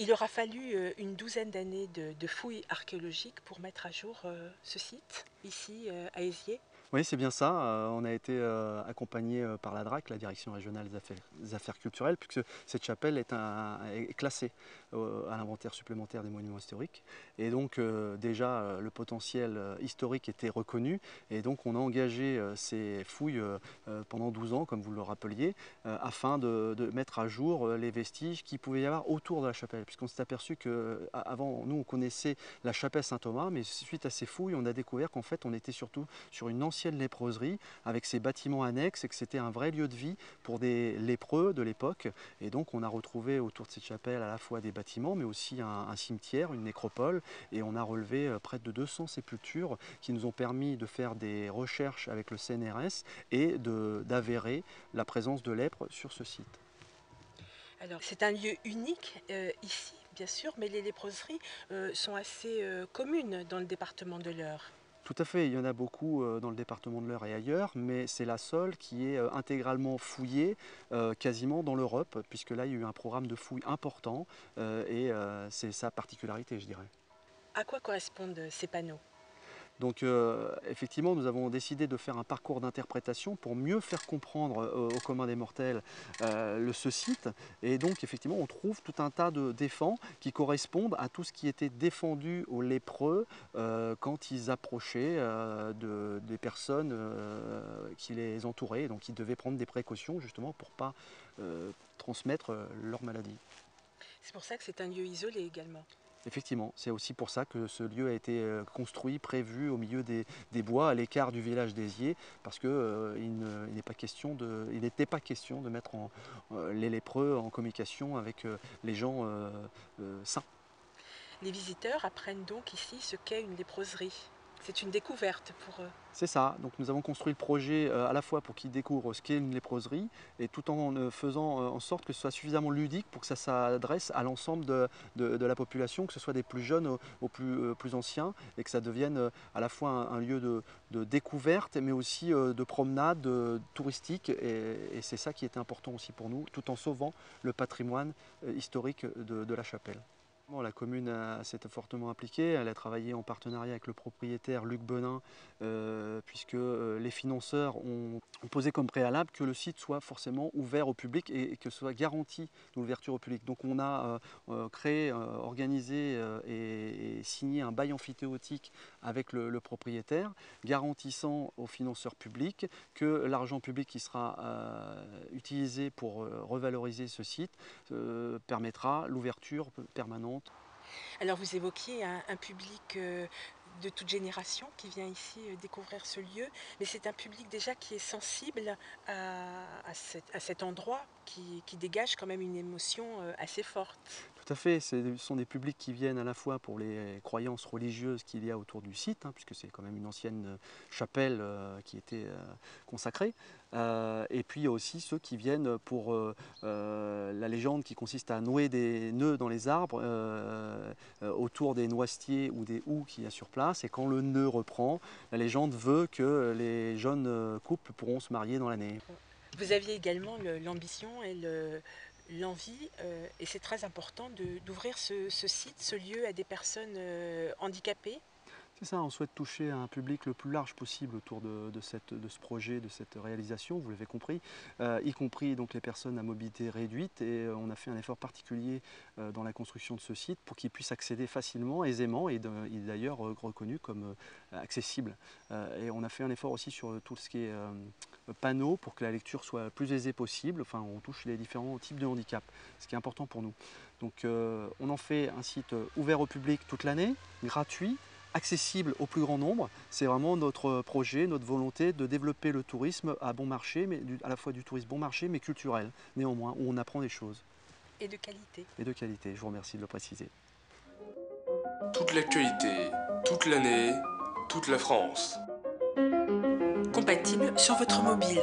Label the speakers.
Speaker 1: Il aura fallu une douzaine d'années de fouilles archéologiques pour mettre à jour ce site, ici à Éziers.
Speaker 2: Oui, c'est bien ça. On a été accompagné par la DRAC, la Direction régionale des affaires culturelles, puisque cette chapelle est classée à l'inventaire supplémentaire des monuments historiques. Et donc déjà le potentiel historique était reconnu. Et donc on a engagé ces fouilles pendant 12 ans, comme vous le rappeliez, afin de mettre à jour les vestiges qu'il pouvait y avoir autour de la chapelle. Puisqu'on s'est aperçu qu'avant, nous on connaissait la chapelle Saint-Thomas, mais suite à ces fouilles, on a découvert qu'en fait on était surtout sur une ancienne léproserie avec ses bâtiments annexes et que c'était un vrai lieu de vie pour des lépreux de l'époque. Et donc on a retrouvé autour de cette chapelle à la fois des bâtiments mais aussi un cimetière, une nécropole, et on a relevé près de 200 sépultures qui nous ont permis de faire des recherches avec le CNRS et d'avérer la présence de lèpre sur ce site.
Speaker 1: Alors c'est un lieu unique ici, bien sûr, mais les léproseries sont assez communes dans le département de l'Eure.
Speaker 2: Tout à fait, il y en a beaucoup dans le département de l'Eure et ailleurs, mais c'est la seule qui est intégralement fouillée quasiment dans l'Europe, puisque là il y a eu un programme de fouilles important et c'est sa particularité, je dirais.
Speaker 1: À quoi correspondent ces panneaux?
Speaker 2: Donc effectivement, nous avons décidé de faire un parcours d'interprétation pour mieux faire comprendre au commun des mortels ce site. Et donc effectivement, on trouve tout un tas de défends qui correspondent à tout ce qui était défendu aux lépreux quand ils approchaient des personnes qui les entouraient. Donc ils devaient prendre des précautions justement pour ne pas transmettre leur maladie.
Speaker 1: C'est pour ça que c'est un lieu isolé également.
Speaker 2: Effectivement, c'est aussi pour ça que ce lieu a été construit, prévu au milieu des bois, à l'écart du village d'Éziers, parce qu'il n'était pas question de mettre les lépreux en communication avec les gens sains.
Speaker 1: Les visiteurs apprennent donc ici ce qu'est une léproserie. C'est une découverte pour eux.
Speaker 2: C'est ça, donc nous avons construit le projet à la fois pour qu'ils découvrent ce qu'est une léproserie et tout en faisant en sorte que ce soit suffisamment ludique pour que ça s'adresse à l'ensemble de la population, que ce soit des plus jeunes aux plus anciens, et que ça devienne à la fois un lieu de découverte mais aussi de promenade touristique, et c'est ça qui était important aussi pour nous, tout en sauvant le patrimoine historique de la chapelle. La commune s'est fortement impliquée, elle a travaillé en partenariat avec le propriétaire Luc Benin, puisque les financeurs ont posé comme préalable que le site soit forcément ouvert au public et que ce soit garanti l'ouverture au public. Donc on a créé, organisé et signé un bail amphithéotique avec le propriétaire, garantissant aux financeurs publics que l'argent public qui sera utilisé pour revaloriser ce site permettra l'ouverture permanente.
Speaker 1: Alors vous évoquiez un public de toute génération qui vient ici découvrir ce lieu, mais c'est un public déjà qui est sensible à cet endroit qui dégage quand même une émotion assez forte.
Speaker 2: Tout à fait, ce sont des publics qui viennent à la fois pour les croyances religieuses qu'il y a autour du site, puisque c'est quand même une ancienne chapelle qui était consacrée, et puis il y a aussi ceux qui viennent pour la légende qui consiste à nouer des nœuds dans les arbres autour des noisetiers ou des houx qu'il y a sur place, et quand le nœud reprend, la légende veut que les jeunes couples pourront se marier dans l'année.
Speaker 1: Vous aviez également l'ambition et l'envie, et c'est très important, d'ouvrir ce site, ce lieu à des personnes handicapées.
Speaker 2: C'est ça, on souhaite toucher un public le plus large possible autour de ce projet, de cette réalisation, vous l'avez compris, y compris donc les personnes à mobilité réduite, et on a fait un effort particulier dans la construction de ce site pour qu'ils puissent accéder facilement, aisément, et il est d'ailleurs reconnu comme accessible. Et on a fait un effort aussi sur tout ce qui est panneaux pour que la lecture soit la plus aisée possible, enfin on touche les différents types de handicap, ce qui est important pour nous. Donc on en fait un site ouvert au public toute l'année, gratuit, accessible au plus grand nombre. C'est vraiment notre projet, notre volonté de développer le tourisme à bon marché, mais à la fois du tourisme bon marché, mais culturel, néanmoins, où on apprend des choses.
Speaker 1: Et de qualité.
Speaker 2: Et de qualité, je vous remercie de le préciser.
Speaker 3: Toute l'actualité, toute l'année, toute la France.
Speaker 1: Compatible sur votre mobile.